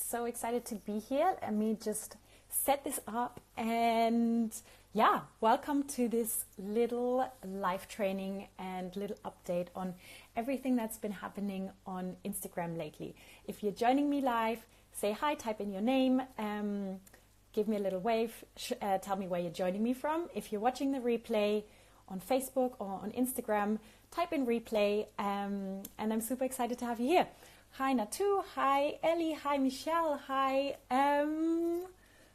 so excited to be here. Let me just set this up and welcome to this little live training and little update on everything that's been happening on Instagram lately. If you're joining me live, say hi, type in your name, give me a little wave, tell me where you're joining me from. If you're watching the replay on Facebook or on Instagram, type in replay, and I'm super excited to have you here. Hi Natu, hi Ellie, hi Michelle, hi.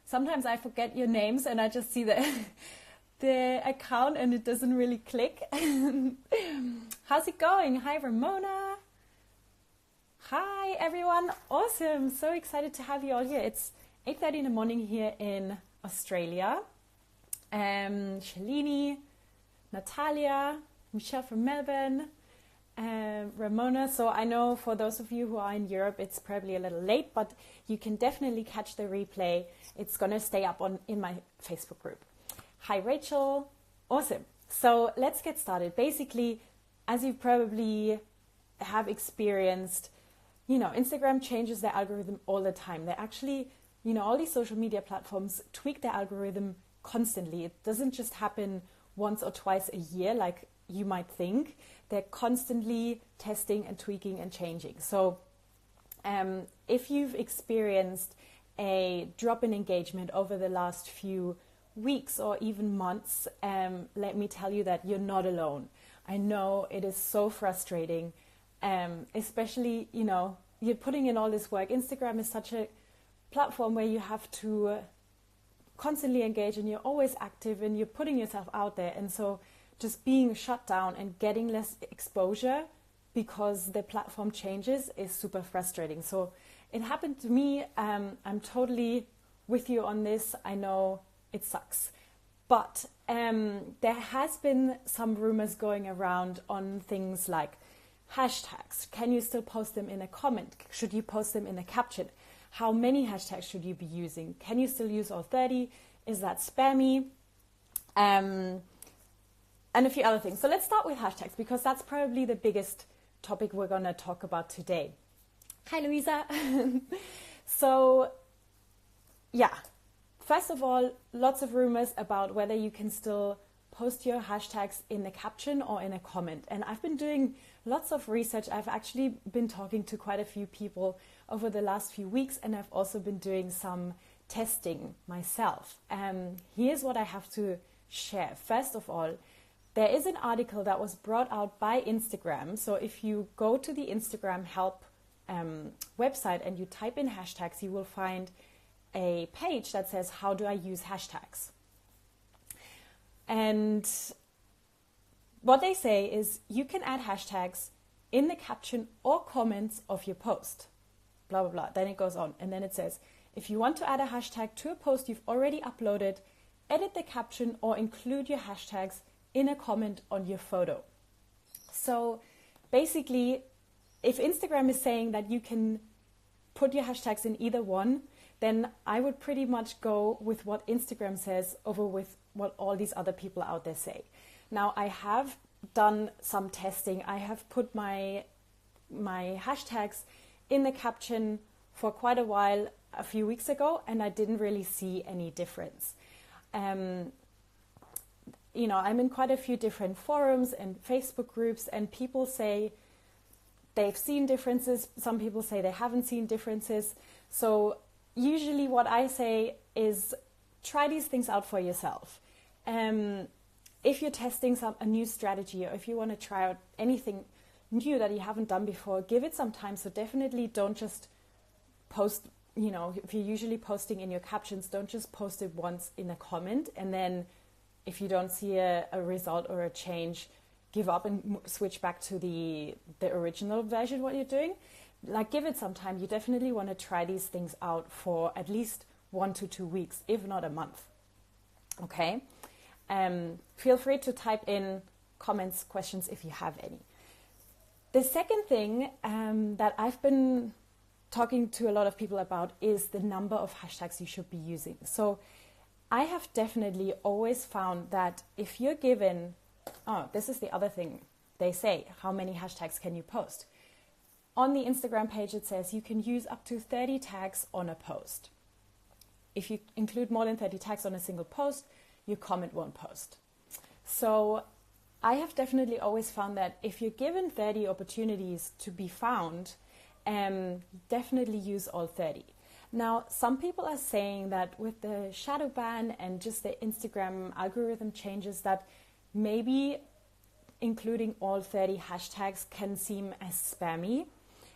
Sometimes I forget your names and I just see the account and it doesn't really click. How's it going? Hi Ramona. Hi everyone. Awesome. So excited to have you all here. It's 8:30 in the morning here in Australia. Shalini, Natalia, Michelle from Melbourne, Ramona. So I know for those of you who are in Europe, it's probably a little late, but you can definitely catch the replay. It's going to stay up in my Facebook group. Hi, Rachel. Awesome. So let's get started. Basically, as you probably have experienced, Instagram changes their algorithm all the time. They actually, all these social media platforms tweak their algorithm constantly. It doesn't just happen once or twice a year like you might think. They're constantly testing and tweaking and changing. So if you've experienced a drop in engagement over the last few weeks or even months, let me tell you that you're not alone. I know it is so frustrating, especially, you're putting in all this work. Instagram is such a platform where you have to constantly engage and you're always active and you're putting yourself out there. And so just being shut down and getting less exposure because the platform changes is super frustrating. So it happened to me. I'm totally with you on this. I know it sucks. But there has been some rumors going around on things like hashtags. Can you still post them in a comment? Should you post them in a caption? How many hashtags should you be using? Can you still use all 30? Is that spammy? And a few other things. So let's start with hashtags because that's probably the biggest topic we're going to talk about today. Hi, Louisa. So, first of all, lots of rumors about whether you can still post your hashtags in the caption or in a comment. And I've been doing lots of research. I've actually been talking to quite a few people over the last few weeks, and I've also been doing some testing myself. Here's what I have to share. First of all, there is an article that was brought out by Instagram. So if you go to the Instagram help website and you type in hashtags, you will find a page that says, how do I use hashtags? And what they say is you can add hashtags in the caption or comments of your post. Blah, blah, blah. Then it goes on. And then it says, if you want to add a hashtag to a post you've already uploaded, edit the caption or include your hashtags in a comment on your photo. So basically, if Instagram is saying that you can put your hashtags in either one, then I would pretty much go with what Instagram says over with what all these other people out there say. Now, I have done some testing. I have put my hashtags in the caption for quite a while a few weeks ago, and I didn't really see any difference. I'm in quite a few different forums and Facebook groups, and people say they've seen differences. Some people say they haven't seen differences. So usually what I say is try these things out for yourself. If you're testing a new strategy or if you want to try out anything new that you haven't done before, give it some time. So definitely don't just post, if you're usually posting in your captions, don't just post it once in a comment and then if you don't see a result or a change, give up and switch back to the original version, what you're doing. Give it some time. You definitely want to try these things out for at least 1 to 2 weeks, if not a month. Okay? Feel free to type in comments, questions if you have any. The second thing that I've been talking to a lot of people about is the number of hashtags you should be using. So I have definitely always found that if you're given, this is the other thing they say, how many hashtags can you post? on the Instagram page, it says you can use up to 30 tags on a post. If you include more than 30 tags on a single post, your comment won't post. So I have definitely always found that if you're given 30 opportunities to be found, definitely use all 30. Now, some people are saying that with the shadow ban and just the Instagram algorithm changes, that maybe including all 30 hashtags can seem as spammy.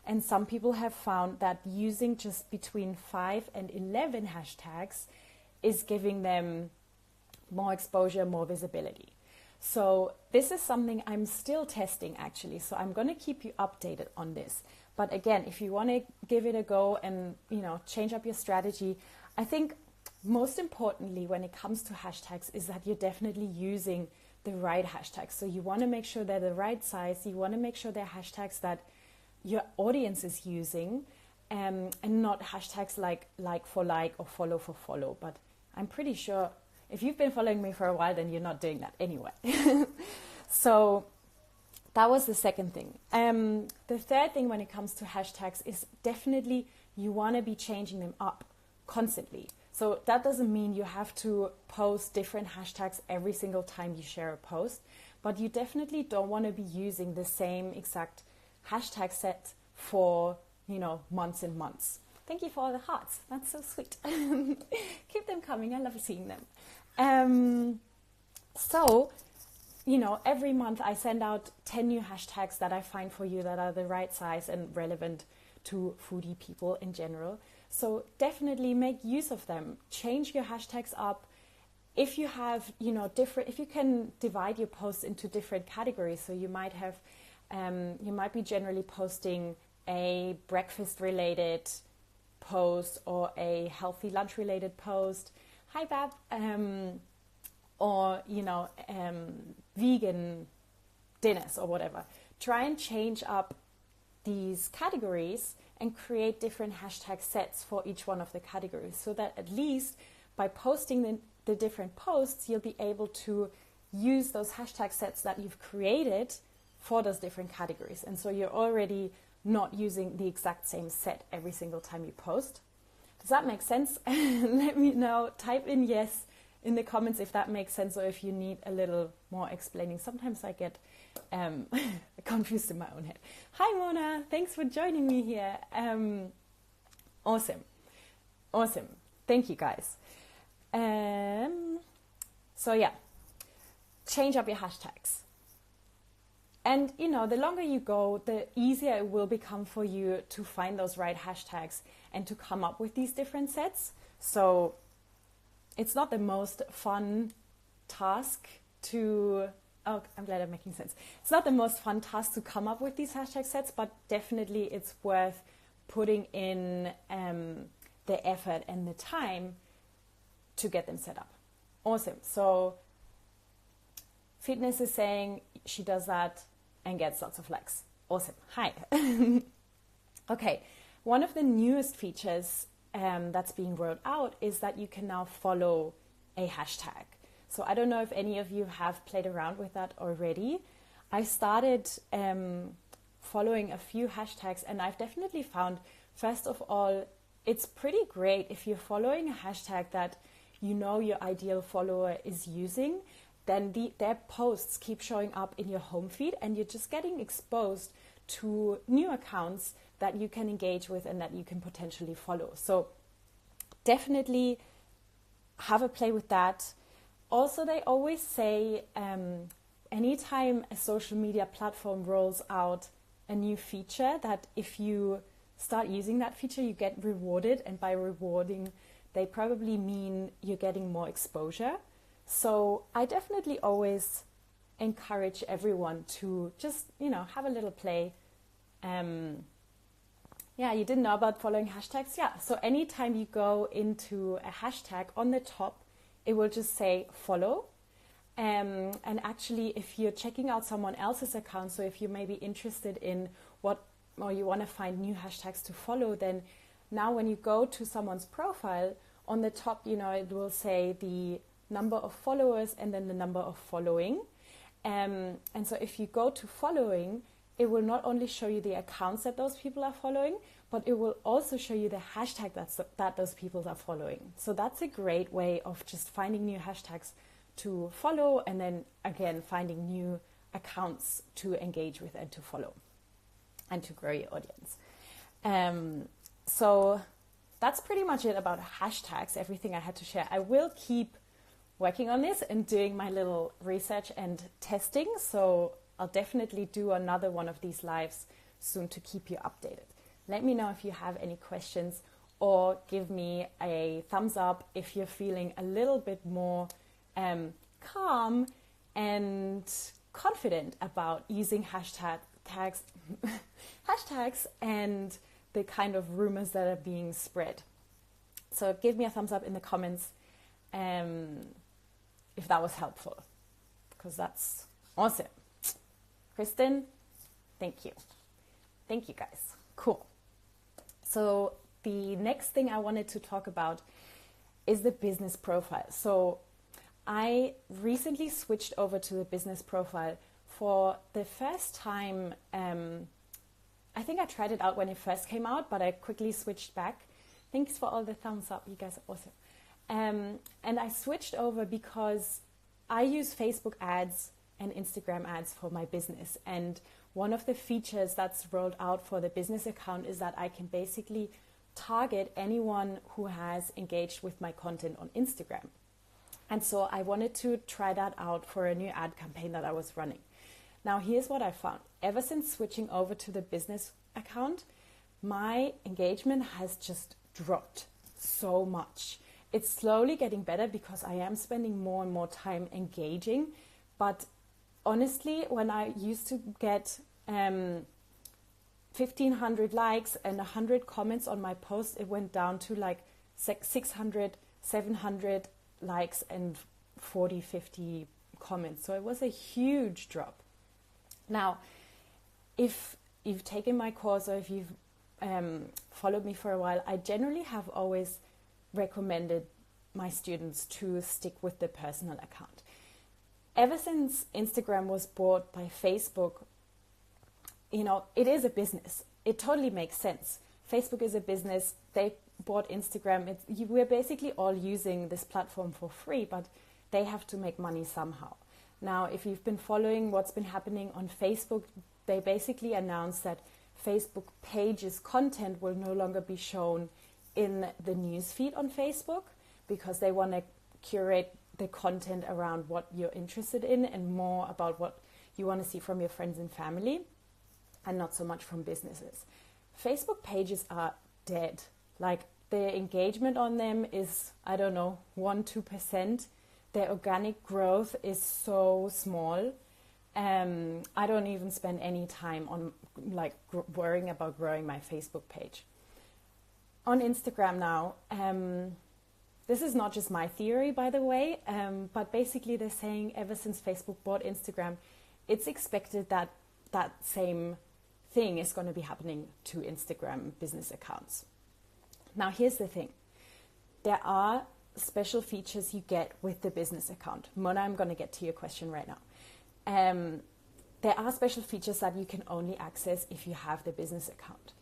And some people have found that using just between 5 and 11 hashtags is giving them more exposure, more visibility. So this is something I'm still testing actually. So I'm going to keep you updated on this. But again, if you want to give it a go and, change up your strategy, I think most importantly when it comes to hashtags is that you're definitely using the right hashtags. So you want to make sure they're the right size. You want to make sure they're hashtags that your audience is using, and not hashtags like for like or follow for follow. But I'm pretty sure if you've been following me for a while, then you're not doing that anyway. So that was the second thing. The third thing when it comes to hashtags is definitely you want to be changing them up constantly. So that doesn't mean you have to post different hashtags every single time you share a post, but you definitely don't want to be using the same exact hashtag set for, months and months. Thank you for all the hearts. That's so sweet. Keep them coming. I love seeing them. So, every month I send out 10 new hashtags that I find for you that are the right size and relevant to foodie people in general. So definitely make use of them. Change your hashtags up. If you have, if you can divide your posts into different categories. So you might have, you might be generally posting a breakfast related post or a healthy lunch related post. Hi, Bab. Or, vegan dinners or whatever. Try and change up these categories and create different hashtag sets for each one of the categories, so that at least by posting the different posts, you'll be able to use those hashtag sets that you've created for those different categories. And so you're already not using the exact same set every single time you post. Does that make sense? Let me know. Type in yes in the comments if that makes sense, or if you need a little more explaining. Sometimes I get confused in my own head. Hi Mona, thanks for joining me here. Awesome. Thank you guys. So yeah, change up your hashtags. And the longer you go, the easier it will become for you to find those right hashtags and to come up with these different sets. So it's not the most fun task to... Oh, I'm glad I'm making sense. It's not the most fun task to come up with these hashtag sets, but definitely it's worth putting in the effort and the time to get them set up. Awesome. So Fitness is saying she does that and gets lots of likes. Awesome. Hi. Okay. One of the newest features that's being rolled out is that you can now follow a hashtag. So I don't know if any of you have played around with that already. I started following a few hashtags, and I've definitely found, first of all, it's pretty great if you're following a hashtag that your ideal follower is using, then their posts keep showing up in your home feed, and you're just getting exposed to new accounts that you can engage with and that you can potentially follow. So definitely have a play with that. Also, they always say anytime a social media platform rolls out a new feature, that if you start using that feature, you get rewarded. And by rewarding, they probably mean you're getting more exposure. So I definitely always encourage everyone to just, have a little play. Yeah, you didn't know about following hashtags? Yeah, so anytime you go into a hashtag, on the top, it will just say follow. And actually, if you're checking out someone else's account, so if you may be interested in or you want to find new hashtags to follow, then now when you go to someone's profile, on the top, it will say the number of followers and then the number of following. And so if you go to following, it will not only show you the accounts that those people are following, but it will also show you the hashtag that those people are following. So that's a great way of just finding new hashtags to follow, and then again finding new accounts to engage with and to follow and to grow your audience. So that's pretty much it about hashtags, everything I had to share. I will keep working on this and doing my little research and testing, so I'll definitely do another one of these lives soon to keep you updated. Let me know if you have any questions, or give me a thumbs up if you're feeling a little bit more calm and confident about using hashtags and the kind of rumors that are being spread. So give me a thumbs up in the comments if that was helpful, because that's awesome. Kristen, thank you. Thank you, guys. Cool. So the next thing I wanted to talk about is the business profile. So I recently switched over to the business profile for the first time. I think I tried it out when it first came out, but I quickly switched back. Thanks for all the thumbs up. You guys are awesome. And I switched over because I use Facebook ads and Instagram ads for my business. And one of the features that's rolled out for the business account is that I can basically target anyone who has engaged with my content on Instagram. And so I wanted to try that out for a new ad campaign that I was running. Now, here's what I found. Ever since switching over to the business account, my engagement has just dropped so much. It's slowly getting better because I am spending more and more time engaging. But honestly, when I used to get 1,500 likes and 100 comments on my post, it went down to like 600, 700 likes and 40, 50 comments. So it was a huge drop. Now, if you've taken my course or if you've followed me for a while, I generally have always recommended my students to stick with the personal account. Ever since Instagram was bought by Facebook, you know, it is a business. It totally makes sense. Facebook is a business. They bought Instagram. We're basically all using this platform for free, but they have to make money somehow. Now, if you've been following what's been happening on Facebook, they basically announced that Facebook pages content will no longer be shown in the newsfeed on Facebook, because they want to curate the content around what you're interested in and more about what you want to see from your friends and family, and not so much from businesses. Facebook pages are dead. Like, the engagement on them is, I don't know, 1-2%. Their organic growth is so small. I don't even spend any time on worrying about growing my Facebook page. On Instagram now, this is not just my theory, by the way, but basically they're saying ever since Facebook bought Instagram, it's expected that that same thing is going to be happening to Instagram business accounts. Now, here's the thing. There are special features you get with the business account. Mona, I'm going to get to your question right now. There are special features that you can only access if you have the business account.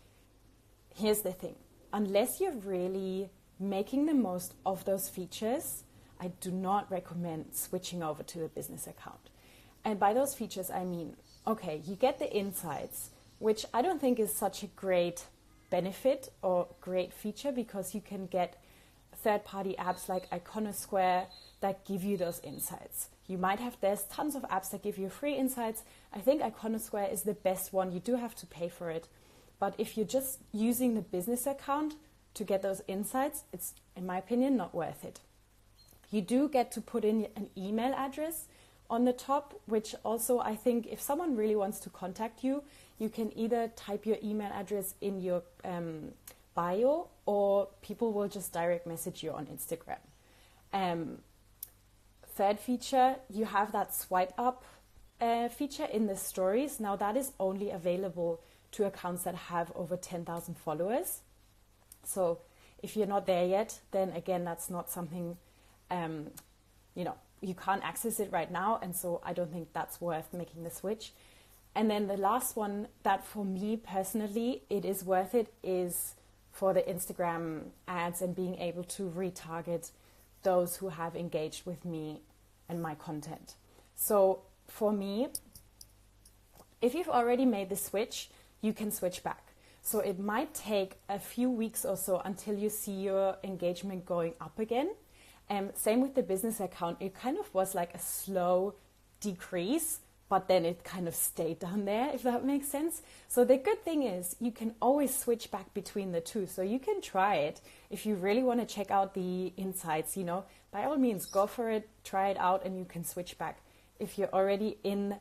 Here's the thing. Unless you're really making the most of those features, I do not recommend switching over to the business account. And by those features, I mean, okay, you get the insights, which I don't think is such a great benefit or great feature, because you can get third-party apps like Iconosquare that give you those insights. There's tons of apps that give you free insights. I think Iconosquare is the best one. You do have to pay for it. But if you're just using the business account to get those insights, it's, in my opinion, not worth it. You do get to put in an email address on the top, which also I think if someone really wants to contact you, you can either type your email address in your bio, or people will just direct message you on Instagram. Third feature, you have that swipe up feature in the stories. Now that is only available to accounts that have over 10,000 followers. So if you're not there yet, then again, that's not something, you can't access it right now. And so I don't think that's worth making the switch. And then the last one that for me personally, it is worth it, is for the Instagram ads and being able to retarget those who have engaged with me and my content. So for me, if you've already made the switch, you can switch back. So it might take a few weeks or so until you see your engagement going up again. Same with the business account. It kind of was like a slow decrease, but then it kind of stayed down there, if that makes sense. So the good thing is you can always switch back between the two. So you can try it if you really want to check out the insights, by all means, go for it, try it out, and you can switch back. If you're already in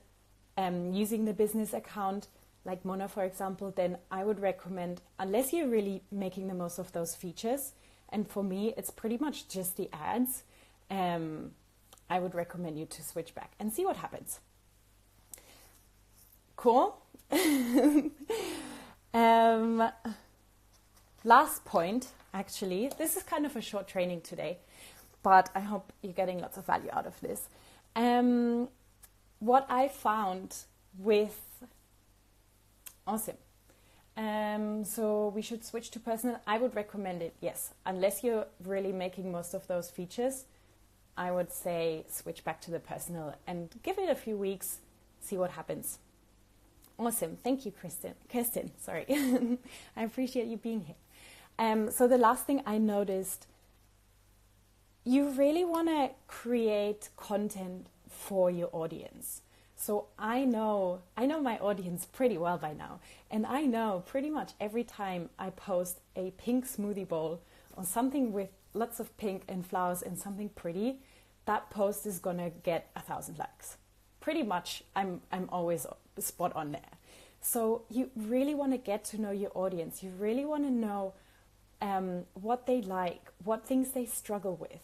using the business account, like Mona, for example, then I would recommend, unless you're really making the most of those features, and for me, it's pretty much just the ads, I would recommend you to switch back and see what happens. Cool. Last point, actually, this is kind of a short training today, but I hope you're getting lots of value out of this. What I found with Awesome. So we should switch to personal. I would recommend it, yes. Unless you're really making most of those features, I would say switch back to the personal and give it a few weeks, see what happens. Awesome. Thank you, Kirsten, sorry. I appreciate you being here. So the last thing I noticed, you really want to create content for your audience. So I know my audience pretty well by now. And I know pretty much every time I post a pink smoothie bowl or something with lots of pink and flowers and something pretty, that post is going to get 1,000 likes. Pretty much I'm always spot on there. So you really want to get to know your audience. You really want to know what they like, what things they struggle with,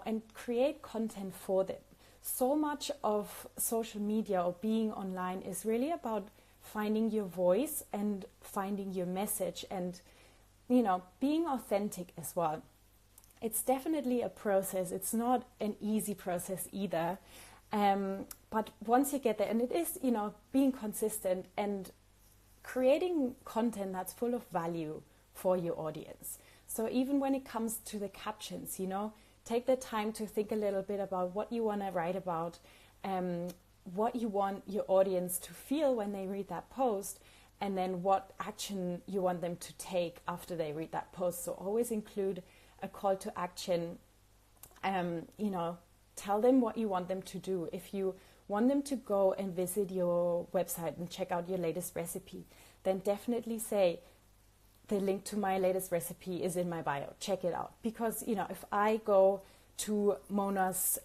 and create content for them. So much of social media or being online is really about finding your voice and finding your message and, being authentic as well. It's definitely a process. It's not an easy process either. But once you get there, and it is, being consistent and creating content that's full of value for your audience. So even when it comes to the captions, take the time to think a little bit about what you want to write about, what you want your audience to feel when they read that post, and then what action you want them to take after they read that post. So always include a call to action. Tell them what you want them to do. If you want them to go and visit your website and check out your latest recipe, then definitely say, the link to my latest recipe is in my bio. Check it out. Because, if I go to Mona's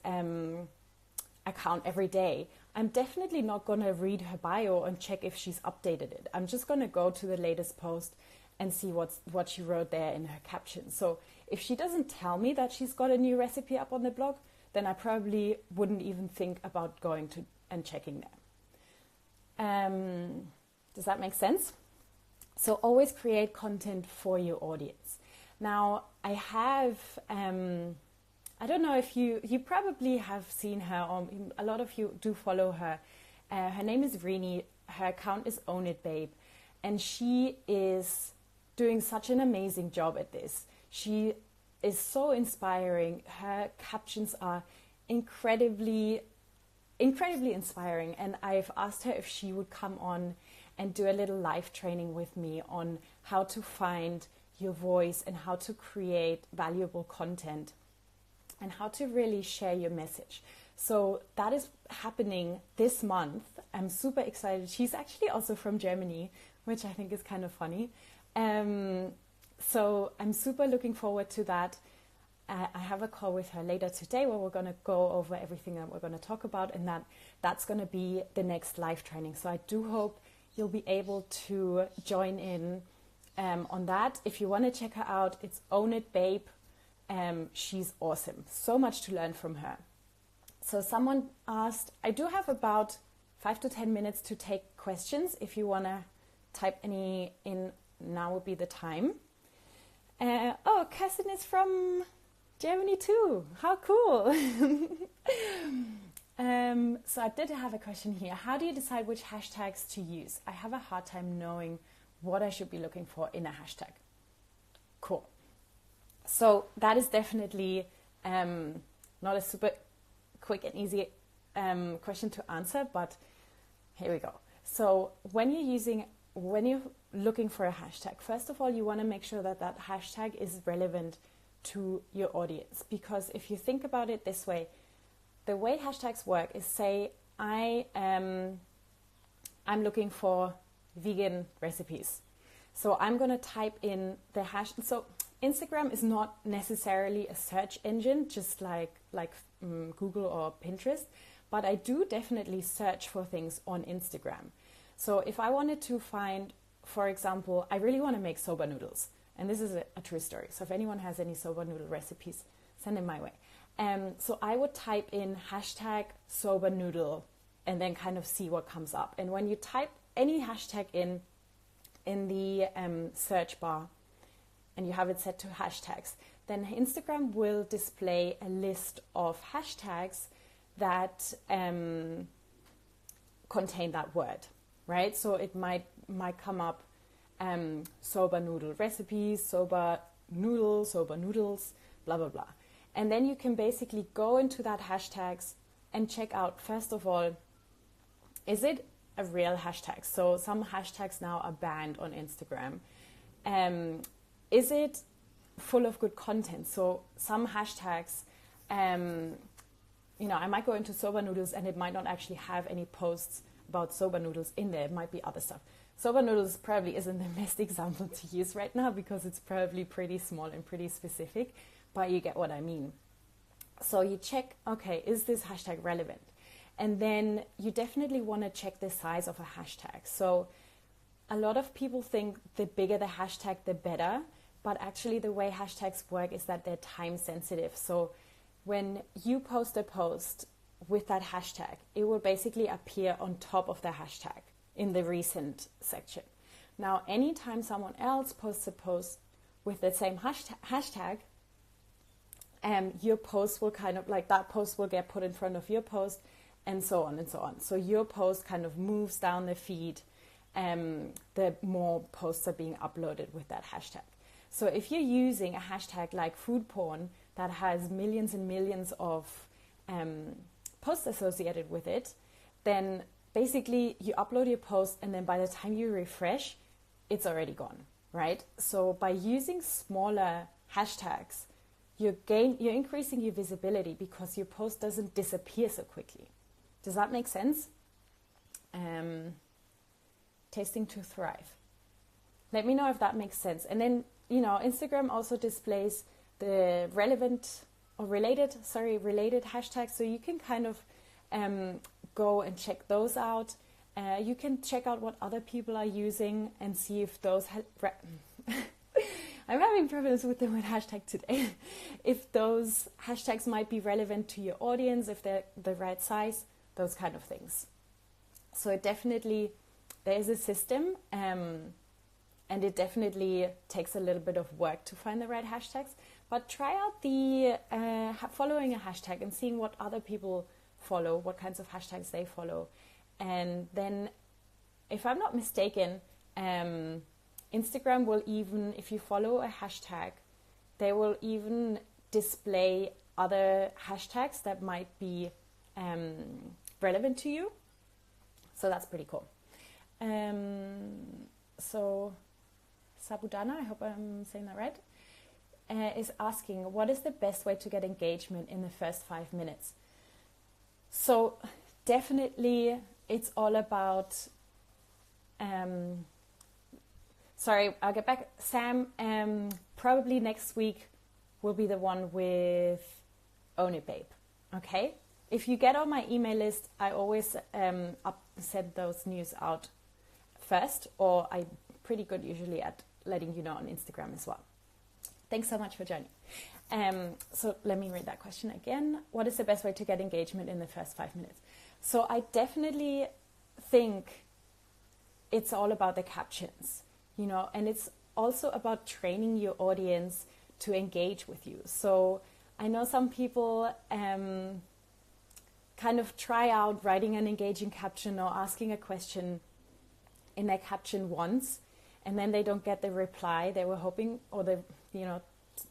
account every day, I'm definitely not going to read her bio and check if she's updated it. I'm just going to go to the latest post and see what she wrote there in her caption. So if she doesn't tell me that she's got a new recipe up on the blog, then I probably wouldn't even think about going to and checking there. Does that make sense? So always create content for your audience. Now, I have, I don't know if you probably have seen her, or a lot of you do follow her. Her name is Rini. Her account is Own It Babe. And she is doing such an amazing job at this. She is so inspiring. Her captions are incredibly inspiring. And I've asked her if she would come on and do a little live training with me on how to find your voice and how to create valuable content and how to really share your message. So that is happening this month. I'm super excited. She's actually also from Germany, which I think is kind of funny. So I'm super looking forward to that. I have a call with her later today where we're going to go over everything that we're going to talk about, and that's going to be the next live training. So I do hope you'll be able to join in on that. If you want to check her out, it's Own It Babe. She's awesome. So much to learn from her. So someone asked, I do have about 5 to 10 minutes to take questions. If you want to type any in, now would be the time. Kirsten is from Germany too. How cool. So I did have a question here. How do you decide which hashtags to use? I have a hard time knowing what I should be looking for in a hashtag. Cool. So that is definitely not a super quick and easy question to answer, but here we go. So when you're looking for a hashtag, first of all, you want to make sure that that hashtag is relevant to your audience. Because if you think about it this way, the way hashtags work is, say I'm looking for vegan recipes. So I'm going to type in the hashtag. So Instagram is not necessarily a search engine, just like Google or Pinterest, but I do definitely search for things on Instagram. So if I wanted to find, for example, I really want to make soba noodles, and this is a true story. So if anyone has any soba noodle recipes, send them my way. So I would type in hashtag soba noodle and then kind of see what comes up. And when you type any hashtag in the search bar and you have it set to hashtags, then Instagram will display a list of hashtags that contain that word, right? So it might come up soba noodle recipes, soba noodles, blah, blah, blah. And then you can basically go into that hashtags and check out, first of all, is it a real hashtag? So some hashtags now are banned on Instagram. Is it full of good content? So some hashtags, I might go into soba noodles and it might not actually have any posts about soba noodles in there. It might be other stuff. Soba noodles probably isn't the best example to use right now because it's probably pretty small and pretty specific, but you get what I mean. So you check, okay, is this hashtag relevant? And then you definitely want to check the size of a hashtag. So a lot of people think the bigger the hashtag, the better. But actually the way hashtags work is that they're time sensitive. So when you post a post with that hashtag, it will basically appear on top of the hashtag in the recent section. Now, anytime someone else posts a post with the same hashtag, your post will kind of like that post will get put in front of your post, and so on and so on. So your post kind of moves down the feed, the more posts are being uploaded with that hashtag. So if you're using a hashtag like food porn that has millions and millions of posts associated with it, then basically you upload your post and then by the time you refresh, it's already gone, right? So by using smaller hashtags, you're increasing your visibility because your post doesn't disappear so quickly. Does that make sense? Tasting to thrive. Let me know if that makes sense. And then, Instagram also displays the related hashtags. So you can kind of go and check those out. You can check out what other people are using and see if those... I'm having problems with the word hashtag today. If those hashtags might be relevant to your audience, if they're the right size, those kind of things. So it definitely, there is a system, and it definitely takes a little bit of work to find the right hashtags. But try out the following a hashtag and seeing what other people follow, what kinds of hashtags they follow. And then, if I'm not mistaken, Instagram will even, if you follow a hashtag, they will even display other hashtags that might be relevant to you. So that's pretty cool. So Sabudana, I hope I'm saying that right, is asking, what is the best way to get engagement in the first 5 minutes? So definitely it's all about... Sorry, I'll get back. Sam, probably next week will be the one with Own It Babe, okay? If you get on my email list, I always send those news out first, or I'm pretty good usually at letting you know on Instagram as well. Thanks so much for joining. So let me read that question again. What is the best way to get engagement in the first 5 minutes? So I definitely think it's all about the captions. And it's also about training your audience to engage with you. So I know some people kind of try out writing an engaging caption or asking a question in their caption once, and then they don't get the reply they were hoping, or the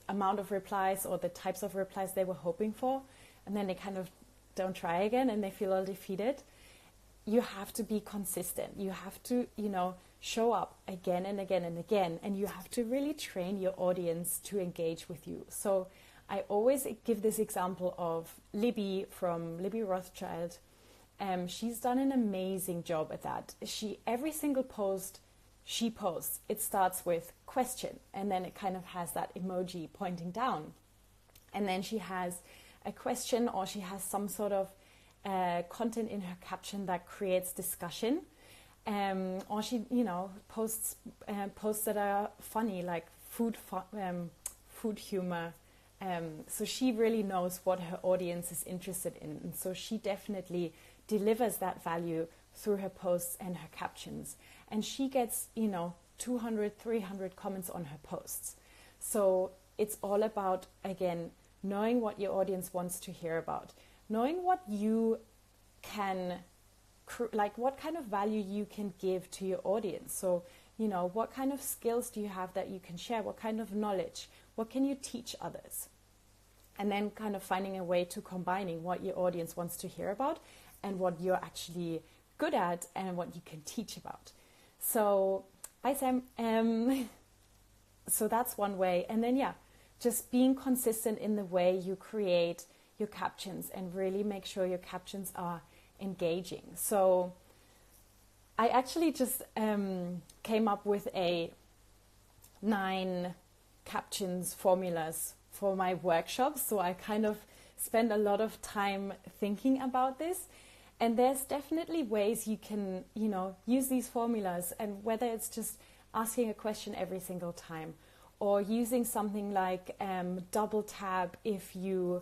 amount of replies or the types of replies they were hoping for, and then they kind of don't try again and they feel all defeated. You have to be consistent. You have to, show up again and again and again, and you have to really train your audience to engage with you. So I always give this example of Libby from Libby Rothschild. She's done an amazing job at that. Every single post she posts, it starts with question, and then it kind of has that emoji pointing down. And then she has a question, or she has some sort of content in her caption that creates discussion. Or she, posts that are funny, like food humor. So she really knows what her audience is interested in. And so she definitely delivers that value through her posts and her captions. And she gets, 200, 300 comments on her posts. So it's all about, again, knowing what your audience wants to hear about, knowing what you can, what kind of value you can give to your audience. So, what kind of skills do you have that you can share? What kind of knowledge? What can you teach others? And then kind of finding a way to combining what your audience wants to hear about and what you're actually good at and what you can teach about. So, bye Sam. So that's one way. And then, just being consistent in the way you create your captions and really make sure your captions are engaging. So I actually just came up with 9 captions formulas for my workshops. So I kind of spend a lot of time thinking about this. And there's definitely ways you can, use these formulas, and whether it's just asking a question every single time, or using something like double tab if you,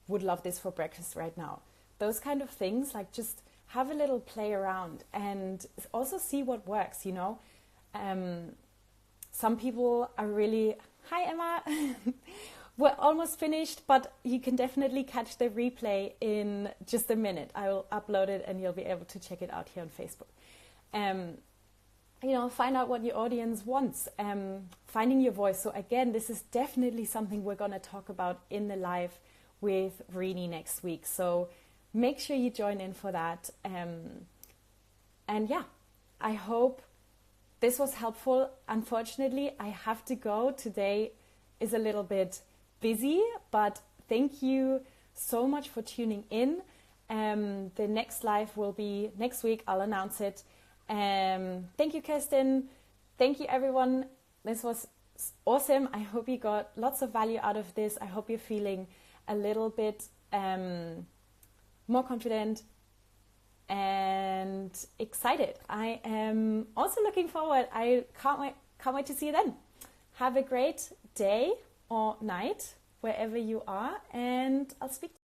would love this for breakfast right now. Those kind of things, like just have a little play around and also see what works, Some people are really, hi Emma, we're almost finished, but you can definitely catch the replay in just a minute. I will upload it and you'll be able to check it out here on Facebook. Find out what your audience wants, finding your voice. So again, this is definitely something we're going to talk about in the live with Rini next week. So make sure you join in for that. I hope this was helpful. Unfortunately, I have to go. Today is a little bit busy, but thank you so much for tuning in. The next live will be next week. I'll announce it. Thank you, Kirsten. Thank you, everyone. This was awesome. I hope you got lots of value out of this. I hope you're feeling a little bit more confident and excited. I am also looking forward. I can't wait to see you then. Have a great day or night wherever you are, and I'll speak to you.